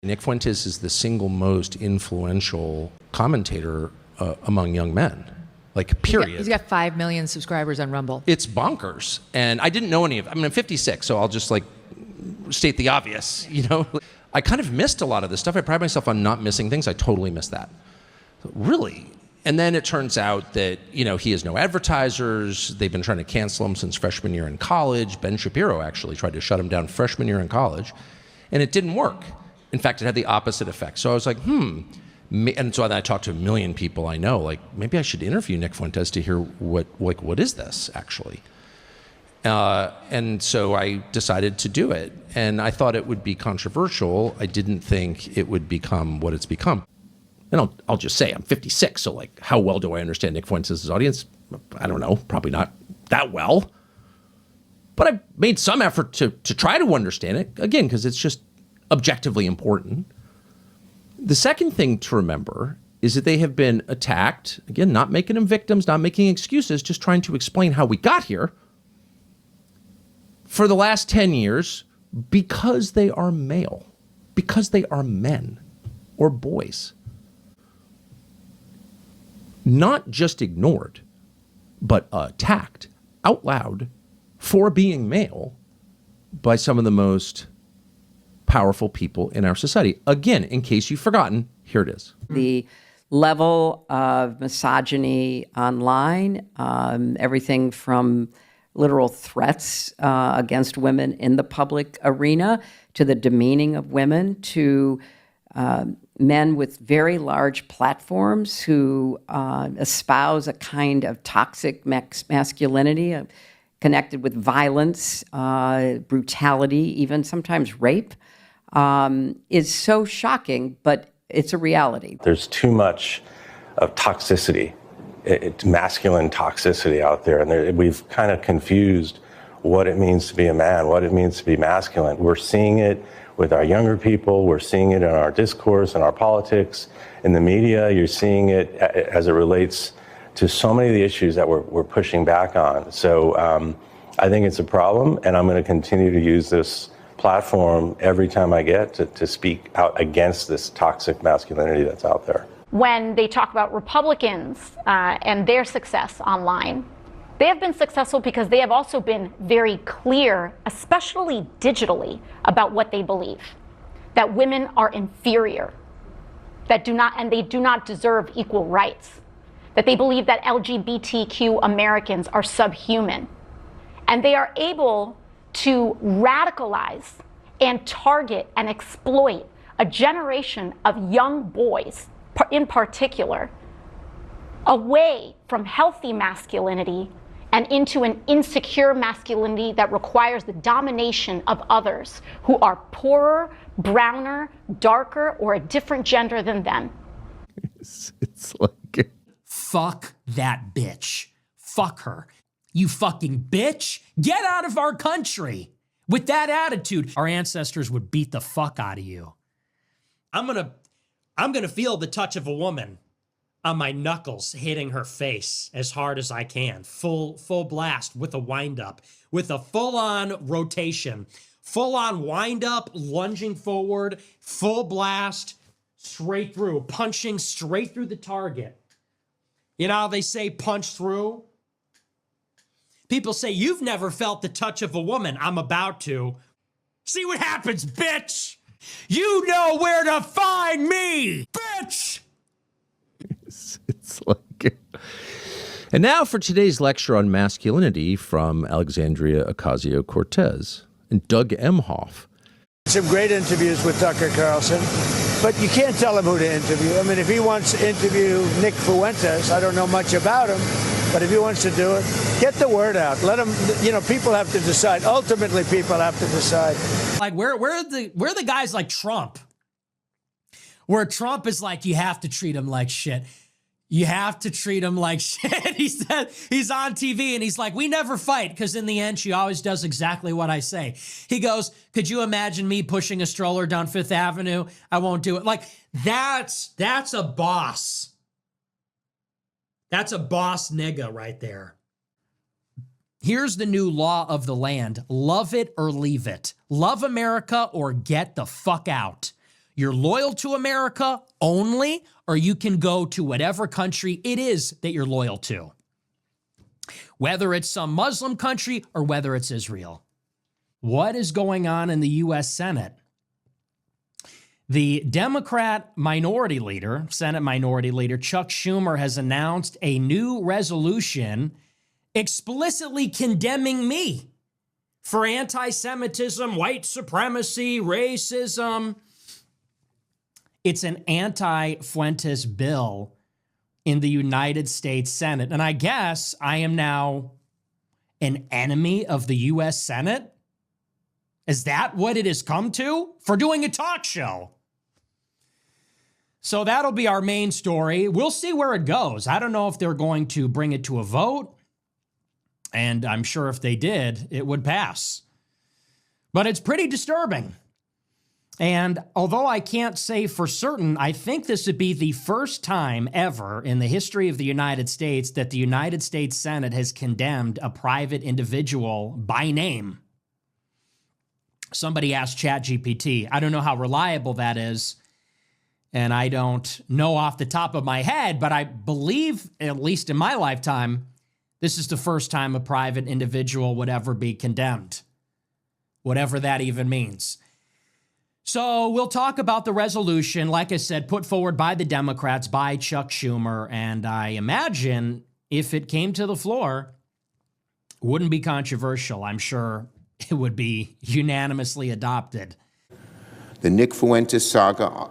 Nick Fuentes is the single most influential commentator among young men. Like, period. He's got 5 million subscribers on Rumble. It's bonkers. And I didn't know any of it. I mean, I'm 56, so I'll just like state the obvious, you know? I kind of missed a lot of this stuff. I pride myself on not missing things. I totally missed that. Really? And then it turns out that, you know, he has no advertisers. They've been trying to cancel him since freshman year in college. Ben Shapiro actually tried to shut him down freshman year in college, and it didn't work. In fact, it had the opposite effect. So I was like, and so I talked to a million people I know, like, maybe I should interview Nick Fuentes to hear what is this actually? And so I decided to do it, and I thought it would be controversial. I didn't think it would become what it's become. And I'll just say I'm 56, so like, how well do I understand Nick Fuentes' audience? I don't know, probably not that well. But I made some effort to try to understand it, again, because it's just objectively important. The second thing to remember is that they have been attacked, again, not making them victims, not making excuses, just trying to explain how we got here, for the last 10 years, because they are male, because they are men or boys. Not just ignored, but attacked out loud for being male by some of the most powerful people in our society. Again, in case you've forgotten, here it is. The level of misogyny online, everything from literal threats against women in the public arena, to the demeaning of women, to men with very large platforms who espouse a kind of toxic masculinity connected with violence, brutality, even sometimes rape, is so shocking, but it's a reality. There's too much of toxicity, it's masculine toxicity out there, and we've kind of confused what it means to be a man, what it means to be masculine. We're seeing it with our younger people, we're seeing it in our discourse, in our politics, in the media. You're seeing it as it relates to so many of the issues that we're pushing back on. So I think it's a problem, and I'm going to continue to use this platform every time I get to speak out against this toxic masculinity that's out there. When they talk about Republicans and their success online, they have been successful because they have also been very clear, especially digitally, about what they believe. That women are inferior, that they do not deserve equal rights, that they believe that LGBTQ Americans are subhuman. And they are able to radicalize and target and exploit a generation of young boys, in particular, away from healthy masculinity and into an insecure masculinity that requires the domination of others who are poorer, browner, darker, or a different gender than them. It's like... Fuck that bitch. Fuck her. You fucking bitch. Get out of our country. With that attitude, our ancestors would beat the fuck out of you. I'm gonna feel the touch of a woman on my knuckles hitting her face as hard as I can. Full blast with a wind up, with a full-on rotation, full-on wind up, lunging forward, full blast, straight through, punching straight through the target. You know how they say punch through? People say, you've never felt the touch of a woman. I'm about to. See what happens, bitch! You know where to find me, bitch! It's like... And now for today's lecture on masculinity from Alexandria Ocasio-Cortez and Doug Emhoff. Some great interviews with Tucker Carlson, but you can't tell him who to interview. I mean, if he wants to interview Nick Fuentes, I don't know much about him, but if he wants to do it, get the word out. Let him, people have to decide. Ultimately, people have to decide. Like, where are the guys like Trump? Where Trump is like, you have to treat him like shit. You have to treat him like shit. He said, he's on TV and he's like, we never fight because in the end, she always does exactly what I say. He goes, could you imagine me pushing a stroller down Fifth Avenue? I won't do it. Like, that's a boss. That's a boss nigga right there. Here's the new law of the land. Love it or leave it. Love America or get the fuck out. You're loyal to America only, or you can go to whatever country it is that you're loyal to, whether it's some Muslim country or whether it's Israel. What is going on in the U.S. Senate? The Democrat minority leader, Senate minority leader, Chuck Schumer, has announced a new resolution explicitly condemning me for anti-Semitism, white supremacy, racism. It's an anti-Fuentes bill in the United States Senate. And I guess I am now an enemy of the U.S. Senate? Is that what it has come to? For doing a talk show. So that'll be our main story. We'll see where it goes. I don't know if they're going to bring it to a vote. And I'm sure if they did, it would pass. But it's pretty disturbing. And although I can't say for certain, I think this would be the first time ever in the history of the United States that the United States Senate has condemned a private individual by name. Somebody asked ChatGPT. I don't know how reliable that is, and I don't know off the top of my head, but I believe, at least in my lifetime, this is the first time a private individual would ever be condemned, whatever that even means. So we'll talk about the resolution, like I said, put forward by the Democrats, by Chuck Schumer, and I imagine if it came to the floor, it wouldn't be controversial. I'm sure it would be unanimously adopted. The Nick Fuentes saga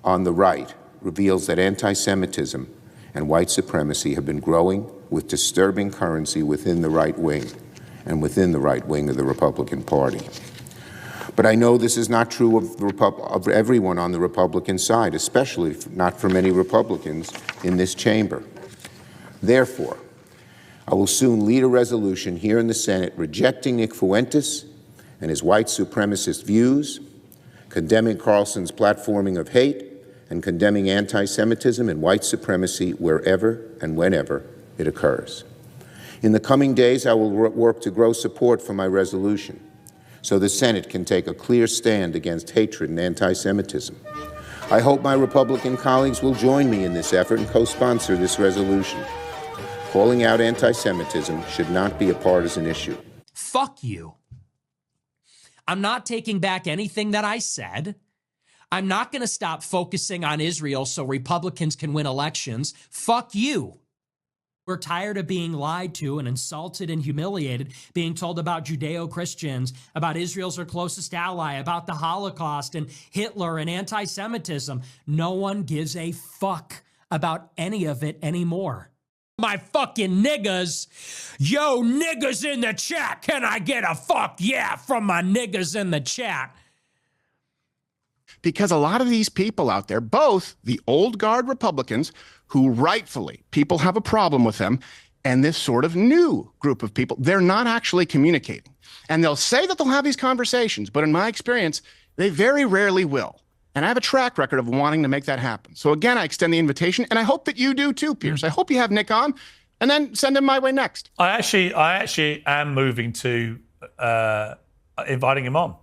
on the right reveals that anti-Semitism and white supremacy have been growing with disturbing currency within the right wing and within the right wing of the Republican Party. But I know this is not true of everyone on the Republican side, especially not for many Republicans in this chamber. Therefore, I will soon lead a resolution here in the Senate rejecting Nick Fuentes and his white supremacist views, condemning Carlson's platforming of hate, and condemning anti-Semitism and white supremacy wherever and whenever it occurs. In the coming days, I will work to grow support for my resolution so the Senate can take a clear stand against hatred and anti-Semitism. I hope my Republican colleagues will join me in this effort and co-sponsor this resolution. Calling out anti-Semitism should not be a partisan issue. Fuck you. I'm not taking back anything that I said. I'm not going to stop focusing on Israel so Republicans can win elections. Fuck you. We're tired of being lied to and insulted and humiliated, being told about Judeo-Christians, about Israel's our closest ally, about the Holocaust and Hitler and anti-Semitism. No one gives a fuck about any of it anymore. My fucking niggas. Yo, niggas in the chat. Can I get a fuck yeah from my niggas in the chat? Because a lot of these people out there, both the old guard Republicans, who rightfully people have a problem with them, and this sort of new group of people, they're not actually communicating. And they'll say that they'll have these conversations, but in my experience, they very rarely will. And I have a track record of wanting to make that happen. So again, I extend the invitation, and I hope that you do too, Pierce. I hope you have Nick on, and then send him my way next. I actually am moving to inviting him on.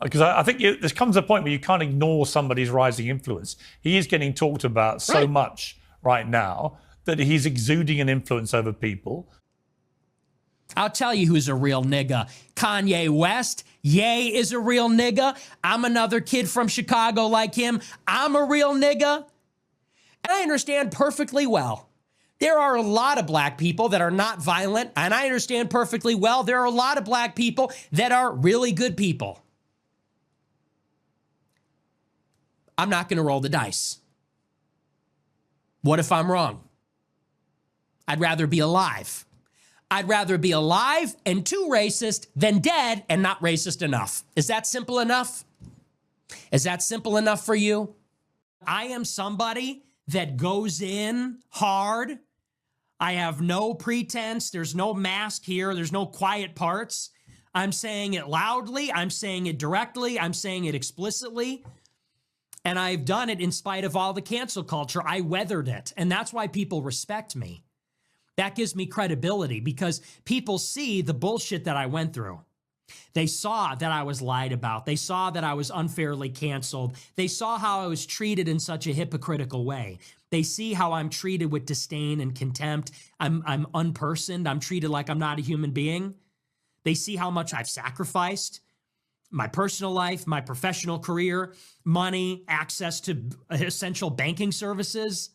Because I think there comes a point where you can't ignore somebody's rising influence. He is getting talked about so much right now that he's exuding an influence over people. I'll tell you who's a real nigga. Kanye West. Ye is a real nigga. I'm another kid from Chicago like him. I'm a real nigga. And I understand perfectly well. There are a lot of black people that are not violent. And I understand perfectly well there are a lot of black people that are really good people. I'm not going to roll the dice. What if I'm wrong? I'd rather be alive. I'd rather be alive and too racist than dead and not racist enough. Is that simple enough? Is that simple enough for you? I am somebody that goes in hard. I have no pretense. There's no mask here. There's no quiet parts. I'm saying it loudly. I'm saying it directly. I'm saying it explicitly. And I've done it in spite of all the cancel culture. I weathered it. And that's why people respect me. That gives me credibility because people see the bullshit that I went through. They saw that I was lied about. They saw that I was unfairly canceled. They saw how I was treated in such a hypocritical way. They see how I'm treated with disdain and contempt. I'm unpersoned. I'm treated like I'm not a human being. They see how much I've sacrificed. My personal life, my professional career, money, access to essential banking services.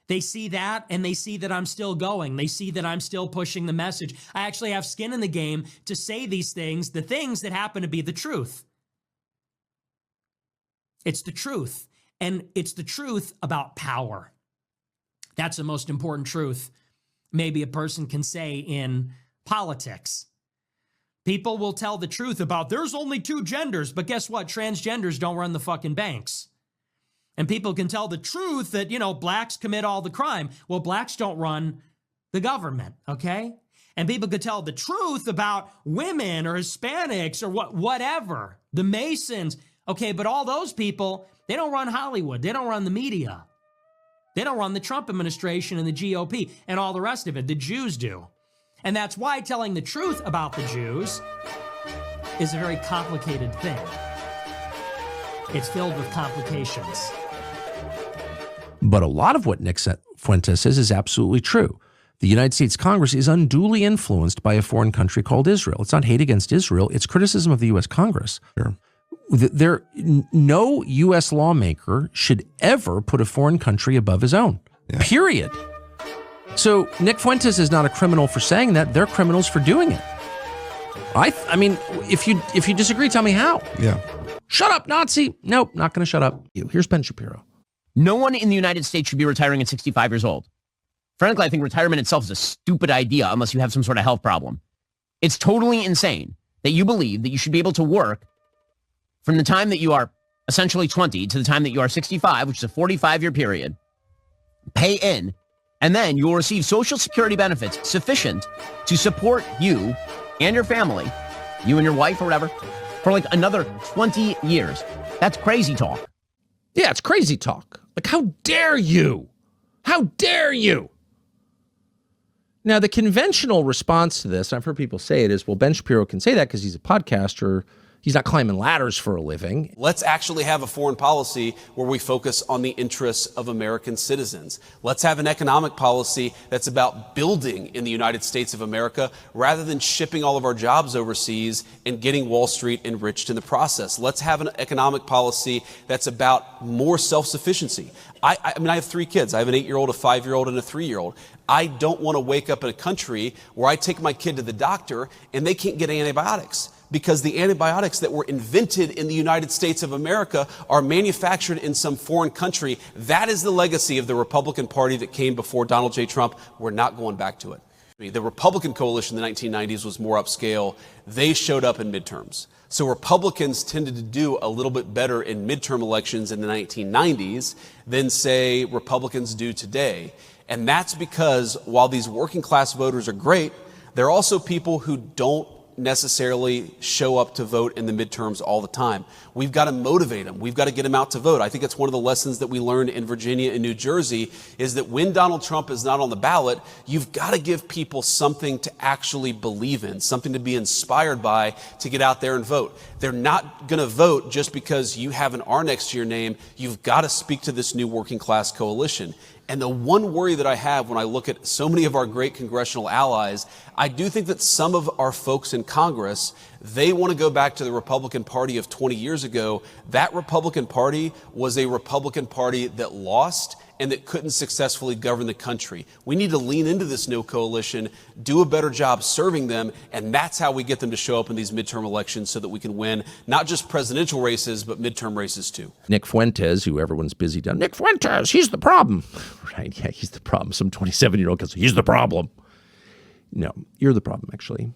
They see that, and they see that I'm still going. They see that I'm still pushing the message. I actually have skin in the game to say these things, the things that happen to be the truth. It's the truth, and it's the truth about power. That's the most important truth maybe a person can say in politics. People will tell the truth about there's only 2 genders, but guess what? Transgenders don't run the fucking banks. And people can tell the truth that, blacks commit all the crime. Well, blacks don't run the government, okay? And people could tell the truth about women or Hispanics or whatever, the Masons, okay? But all those people, they don't run Hollywood. They don't run the media. They don't run the Trump administration and the GOP and all the rest of it. The Jews do. And that's why telling the truth about the Jews is a very complicated thing. It's filled with complications. But a lot of what Nick Fuentes says is absolutely true. The United States Congress is unduly influenced by a foreign country called Israel. It's not hate against Israel. It's criticism of the U.S. Congress. No U.S. lawmaker should ever put a foreign country above his own, period. So Nick Fuentes is not a criminal for saying that. They're criminals for doing it. I mean, if you disagree, tell me how. Yeah. Shut up, Nazi. Nope, not going to shut up. Here's Ben Shapiro. No one in the United States should be retiring at 65 years old. Frankly, I think retirement itself is a stupid idea unless you have some sort of health problem. It's totally insane that you believe that you should be able to work from the time that you are essentially 20 to the time that you are 65, which is a 45-year period, pay in, and then you will receive Social Security benefits sufficient to support you and your family, you and your wife or whatever, for like another 20 years. That's crazy talk. Yeah, it's crazy talk. Like, how dare you? How dare you? Now, the conventional response to this, and I've heard people say it, is, well, Ben Shapiro can say that because he's a podcaster. He's not climbing ladders for a living. Let's actually have a foreign policy where we focus on the interests of American citizens. Let's have an economic policy that's about building in the United States of America rather than shipping all of our jobs overseas and getting Wall Street enriched in the process. Let's have an economic policy that's about more self-sufficiency. I mean, I have 3 kids. I have an 8-year-old, a 5-year-old, and a 3-year-old. I don't want to wake up in a country where I take my kid to the doctor and they can't get antibiotics, because the antibiotics that were invented in the United States of America are manufactured in some foreign country. That is the legacy of the Republican Party that came before Donald J. Trump. We're not going back to it. The Republican coalition in the 1990s was more upscale. They showed up in midterms. So Republicans tended to do a little bit better in midterm elections in the 1990s than, say, Republicans do today. And that's because while these working class voters are great, there are also people who don't necessarily show up to vote in the midterms all the time. We've got to motivate them. We've got to get them out to vote. I think it's one of the lessons that we learned in Virginia and New Jersey is that when Donald Trump is not on the ballot, you've got to give people something to actually believe in, something to be inspired by to get out there and vote. They're not going to vote just because you have an R next to your name. You've got to speak to this new working class coalition. And the one worry that I have when I look at so many of our great congressional allies, I do think that some of our folks in Congress, they want to go back to the Republican Party of 20 years ago. That Republican Party was a Republican Party that lost and that couldn't successfully govern the country. We need to lean into this new coalition, do a better job serving them, and that's how we get them to show up in these midterm elections so that we can win not just presidential races, but midterm races too. Nick Fuentes, who everyone's busy down. Nick Fuentes, he's the problem. Right, yeah, he's the problem. Some 27-year-old goes, he's the problem. No, you're the problem, actually.